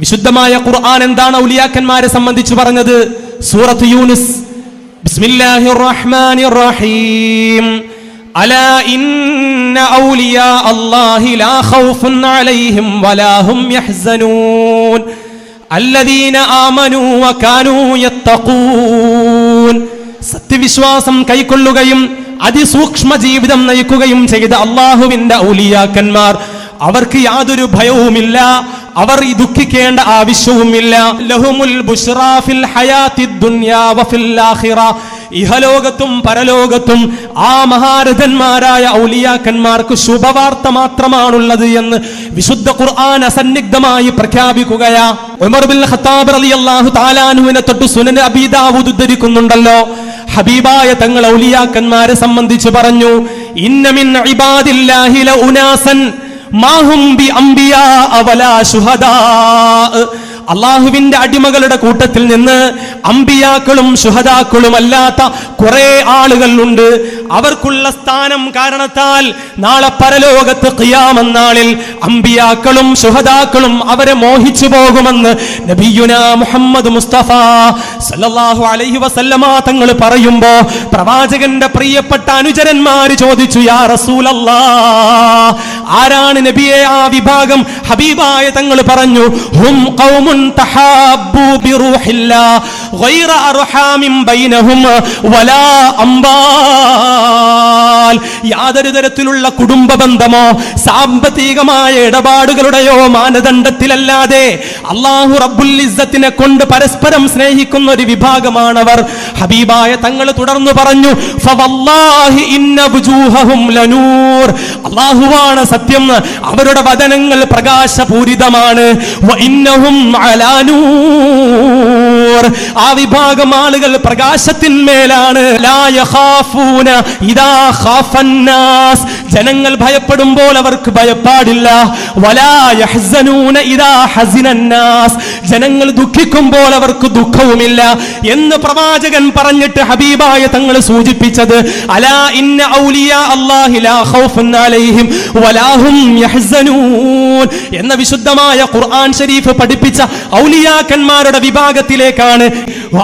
വിശുദ്ധമായ ഖുർആൻ എന്താണ് ഔലിയാക്കന്മാരെ സംബന്ധിച്ച് പറഞ്ഞത്? സൂറത്ത് യൂനുസ്, ബിസ്മില്ലാഹിർ റഹ്മാനിർ റഹീം. അലാ ഇന്ന ഔലിയാ അല്ലാഹി ലാ ഖൗഫുൻ അലൈഹിം വലാ ഹും യഹ്സനൂൻ അല്ലദീന ആമനൂ വകാനൂ യത്തഖൂൻ. സത്യവിശ്വാസം കൈക്കൊള്ളുകയും അതിസൂക്ഷ്മ ജീവിതം നയിക്കുകയും ചെയ്ത അല്ലാഹുവിന്റെ ഔലിയാക്കന്മാർ, അവർക്ക് യാതൊരു ഭയവുമില്ല, അവർ ദുഃഖിക്കേണ്ട ആവശ്യവുമില്ല. ലഹുമുൽ ബുശ്റാ ഫിൽ ഹയാത്തിദ് ദുനിയാ വഫിൽ ആഖിറ. ഇഹലോകത്തും പരലോകത്തും ആ മഹാരഥന്മാരായ ഔലിയാക്കന്മാർക്ക് ശുഭവാർത്ത മാത്രമാണുള്ളത് എന്ന് വിശുദ്ധ ഖുർആൻ അസന്നിഗ്ധമായി പ്രഖ്യാപിക്കുകയാ. ഉമർ ബിൻ ഖത്താബ് റളിയല്ലാഹു തആല അൻഹുവിനെ തൊട്ട് സുനൻ അബീ ദാവൂദ് ഉദ്ധരിക്കുന്നുണ്ടല്ലോ, ഹബീബായ തങ്ങൾ ഔലിയാക്കന്മാരെ സംബന്ധിച്ച് പറഞ്ഞു, ഇന്ന മിൻ ഇബാദില്ലാഹി ലഉനാസൻ മാഹും ബി അംബിയാ വലാ ശുഹദാ. അള്ളാഹുവിന്റെ അടിമകളുടെ കൂട്ടത്തിൽ നിന്ന് അമ്പിയാക്കളും ശുഹദാക്കളും അല്ലാത്ത കുറെ ആളുകൾ ഉണ്ട്. അവർക്കുള്ള സ്ഥാനം കാരണത്താൽ നാളെ പരലോകത്ത് ഖിയാമത്ത് നാളിൽ അമ്പിയാക്കളും ശുഹദാക്കളും അവരെ മോഹിച്ചു പോകുമെന്ന് നബിയുനാ മുഹമ്മദ് മുസ്തഫ സല്ലല്ലാഹു അലൈഹി വസല്ലമ തങ്ങൾ പറയുമ്പോ പ്രവാചകന്റെ പ്രിയപ്പെട്ട അനുചരന്മാര് ചോദിച്ചു, യാ റസൂലല്ലാഹ്, ആരാണ് നബിയെ ആ വിഭാഗം? ഹബീബായ തങ്ങൾ പറഞ്ഞു, ഹും ഖൗമുൻ തഹാബ്ബു ബിറൂഹില്ലാഹ് ഗൈറ അർഹാമിൻ ബൈനഹും വലാ അംബാൽ. യാതൊരു തരത്തിലുള്ള കുടുംബ ബന്ധമോ സാമ്പത്തികമായ ഇടപാടുകളുടെയോ മാനദണ്ഡത്തിലല്ലാതെ അല്ലാഹു റബ്ബുൽ ഇസ്സത്തിനെ കൊണ്ട് പരസ്പരം സ്നേഹിക്കുന്ന ഒരു വിഭാഗമാണവർ. ഹബീബായ തങ്ങൾ തുടർന്നു പറഞ്ഞു, ഫവല്ലാഹി ഇന്ന വുജൂഹഹും ലനൂർ. അല്ലാഹുവാണ് സത്യം, അവരുടെ വദനങ്ങൾ പ്രകാശപൂരിതമാണ്. വ ഇന്നഹും അലാ നൂർ. ആ വിഭാഗം ആളുകൾ പ്രകാശത്തിന്മേലാണ്. ലാ യഖാഫൂന ഇദാ ഖാഫന്നാസ്. ജനങ്ങൾ ഭയപ്പെടുമ്പോൾ അവർക്ക് ഭയപ്പാടില്ല. വലാ യഹ്സനൂന ഇദാ ഹസിനന്നാസ്. ജനങ്ങൾ ദുഃഖിക്കുമ്പോൾ അവർക്ക് ദുഃഖവുമില്ല എന്ന് പ്രവാചകൻ പറഞ്ഞിട്ട് ഹബീബായ തങ്ങൾ സൂചിപ്പിച്ചത്, അലാ ഇന്ന ഔലിയാ അല്ലാഹി ലാ ഖൗഫുൻ അലൈഹിം വലാ ഹും യഹ്സനൂൻ എന്ന വിശുദ്ധമായ ഖുർആൻ ശരീഫ് പഠിപ്പിച്ച ഔലിയാക്കന്മാരുടെ വിഭാഗത്തിലേക്കാണ്.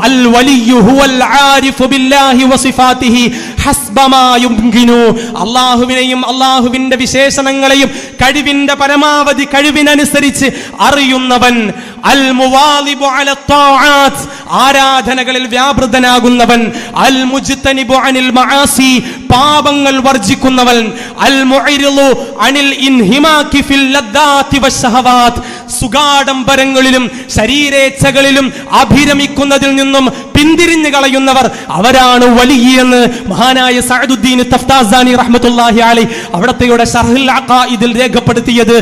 അൽ വലിയു ഹുവൽ ആരിഫു ബില്ലാഹി വസിഫാതിഹി ഹസ്ബ മാ യുംകിനു. അല്ലാഹുവിനെയും അല്ലാഹുവിന്റെ വിശേഷണങ്ങളെയും കഴിവിന്റെ പരമാവധി കഴിവിനനുസരിച്ച് അറിയുന്നവൻ. അൽ മുവാലിബു അല ത്വാആത്ത്. ആരാധനകളിൽ വ്യാപൃതനാകുന്നവൻ. അൽ മുജ്തനിബു അനിൽ മആസി. പാപങ്ങൾ വർജിക്കുന്നവൻ. അൽ മുഇറിളു അനിൽ ഇൻഹിമാകി ഫിൽ ലദ്ദാതി വശഹവാത്ത്. സുഗാഡംബരങ്ങളിലും ശരീരേച്ഛകളിലും അഭിരമിക്കുന്നതിൽ നിന്നും പിന്തിരിഞ്ഞു കളയുന്നവർ, അവരാണ് വലിയെന്ന് മഹാനായ സഅദുദ്ദീൻ തഫ്താസാനി റഹ്മത്തുള്ളാഹി അലൈഹി അവിടത്തെയുടെ ശർഹുൽ അഖായിദിൽ രേഖപ്പെടുത്തിയത്.